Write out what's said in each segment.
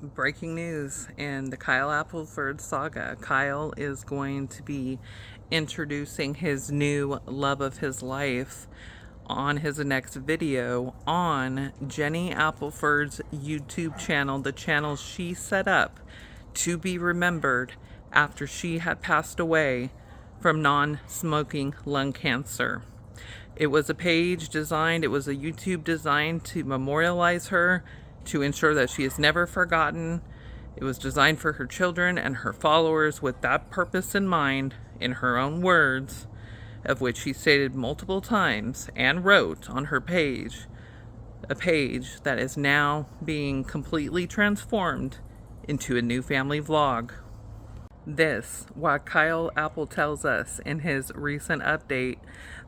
Breaking news in the Kyle Appleford saga. Kyle is going to be introducing his new love of his life on his next video on Jenny Appleford's YouTube channel, the channel she set up to be remembered after she had passed away from non-smoking lung cancer. It was a page designed, it was a YouTube designed to memorialize her, to ensure that she is never forgotten. It was designed for her children and her followers with that purpose in mind, in her own words, of which she stated multiple times and wrote on her page, a page that is now being completely transformed into a new family vlog. This, while Kyle Apple tells us in his recent update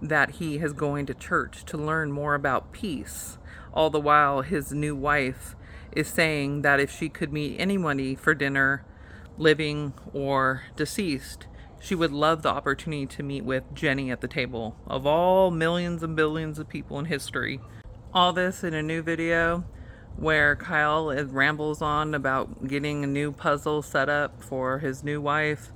that he is going to church to learn more about peace, all the while his new wife is saying that if she could meet anybody for dinner, living or deceased, she would love the opportunity to meet with Jenny at the table of all millions and billions of people in history. All this in a new video where Kyle rambles on about getting a new puzzle set up for his new wife,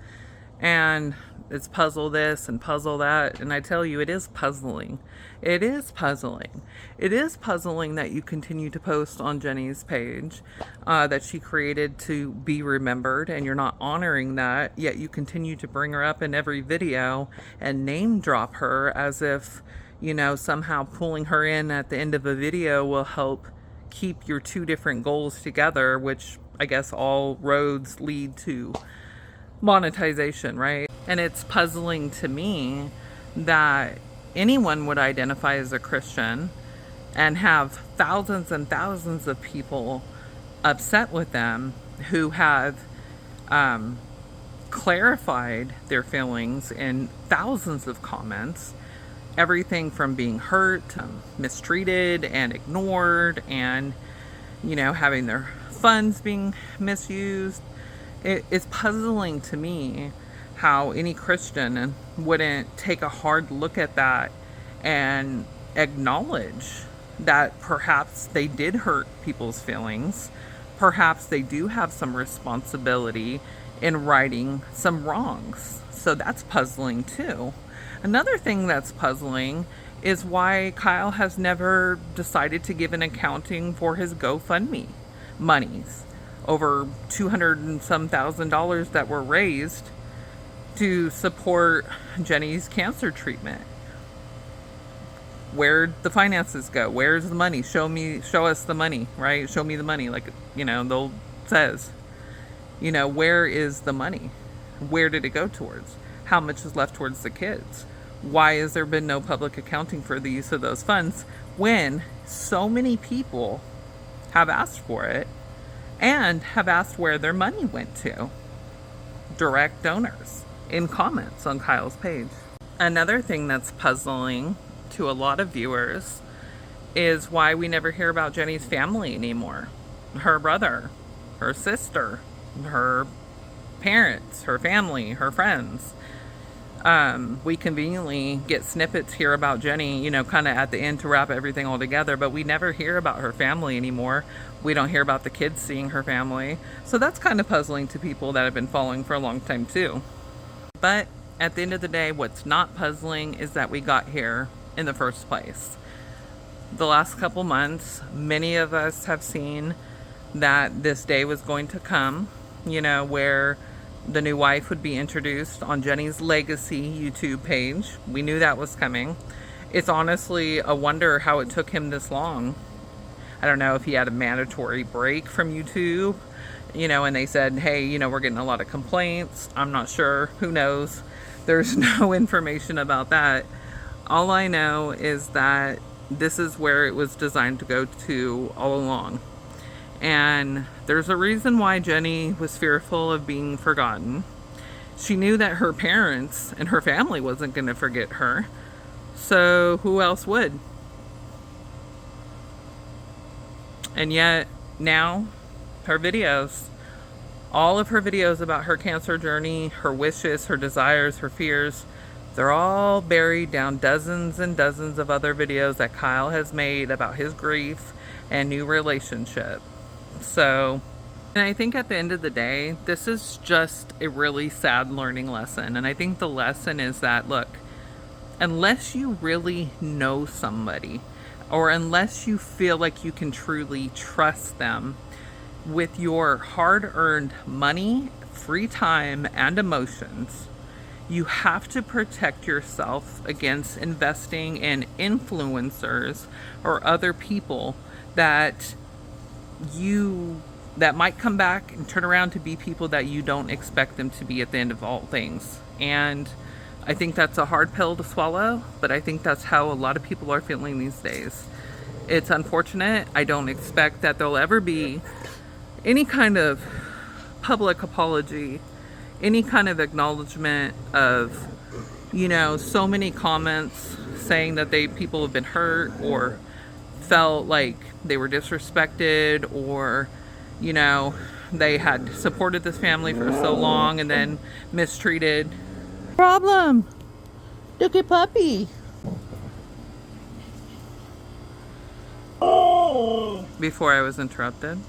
and it's puzzle this and puzzle that, and I tell you, it is puzzling. It is puzzling. It is puzzling that you continue to post on Jenny's page that she created to be remembered, and you're not honoring that, yet you continue to bring her up in every video and name drop her as if, you know, somehow pulling her in at the end of a video will help keep your two different goals together, which I guess all roads lead to monetization, right? And it's puzzling to me that anyone would identify as a Christian and have thousands and thousands of people upset with them who have clarified their feelings in thousands of comments. Everything from being hurt, mistreated, and ignored, and, you know, having their funds being misused. It's puzzling to me how any Christian wouldn't take a hard look at that and acknowledge that perhaps they did hurt people's feelings. Perhaps they do have some responsibility in righting some wrongs. So that's puzzling too. Another thing that's puzzling is why Kyle has never decided to give an accounting for his GoFundMe monies. Over $200 and some thousand that were raised to support Jenny's cancer treatment. Where'd the finances go? Where's the money? Show us the money, right? Show me the money, like, you know, the old says. You know, where is the money? Where did it go towards? How much is left towards the kids? Why has there been no public accounting for the use of those funds when so many people have asked for it and have asked where their money went to? Direct donors in comments on Kyle's page. Another thing that's puzzling to a lot of viewers is why we never hear about Jenny's family anymore. Her brother, her sister, her parents, her family, her friends. We conveniently get snippets here about Jenny, you know, kind of at the end to wrap everything all together, but we never hear about her family anymore. We don't hear about the kids seeing her family. So that's kind of puzzling to people that have been following for a long time too. But at the end of the day, what's not puzzling is that we got here in the first place. The last couple months, many of us have seen that this day was going to come, you know, where the new wife would be introduced on Jenny's Legacy YouTube page. We knew that was coming. It's honestly a wonder how it took him this long. I don't know if he had a mandatory break from YouTube, you know, and they said, hey, you know, we're getting a lot of complaints. I'm not sure. Who knows? There's no information about that. All I know is that this is where it was designed to go to all along. And there's a reason why Jenny was fearful of being forgotten. She knew that her parents and her family wasn't going to forget her. So who else would? And yet now her videos, all of her videos about her cancer journey, her wishes, her desires, her fears, they're all buried down dozens and dozens of other videos that Kyle has made about his grief and new relationship. So And I think at the end of the day, this is just a really sad learning lesson. And I think the lesson is that, look, unless you really know somebody, or unless you feel like you can truly trust them with your hard-earned money, free time, and emotions, you have to protect yourself against investing in influencers or other people that you that might come back and turn around to be people that you don't expect them to be at the end of all things. And I think that's a hard pill to swallow, but I think that's how a lot of people are feeling these days. It's unfortunate. I don't expect that there'll ever be any kind of public apology, any kind of acknowledgement of, so many comments saying that people have been hurt or felt like they were disrespected, or they had supported this family for so long and then mistreated. Problem. Look at puppy. Before I was interrupted.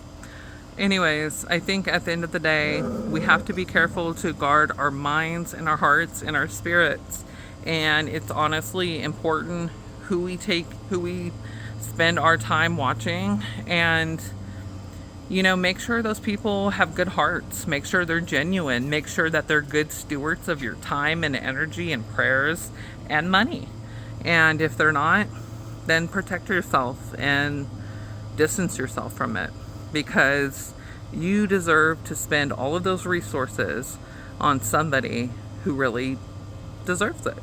Anyways, I think at the end of the day, we have to be careful to guard our minds and our hearts and our spirits. And it's honestly important who we spend our time watching, and make sure those people have good hearts, make sure they're genuine, make sure that they're good stewards of your time and energy and prayers and money. And if they're not, then protect yourself and distance yourself from it, because you deserve to spend all of those resources on somebody who really deserves it.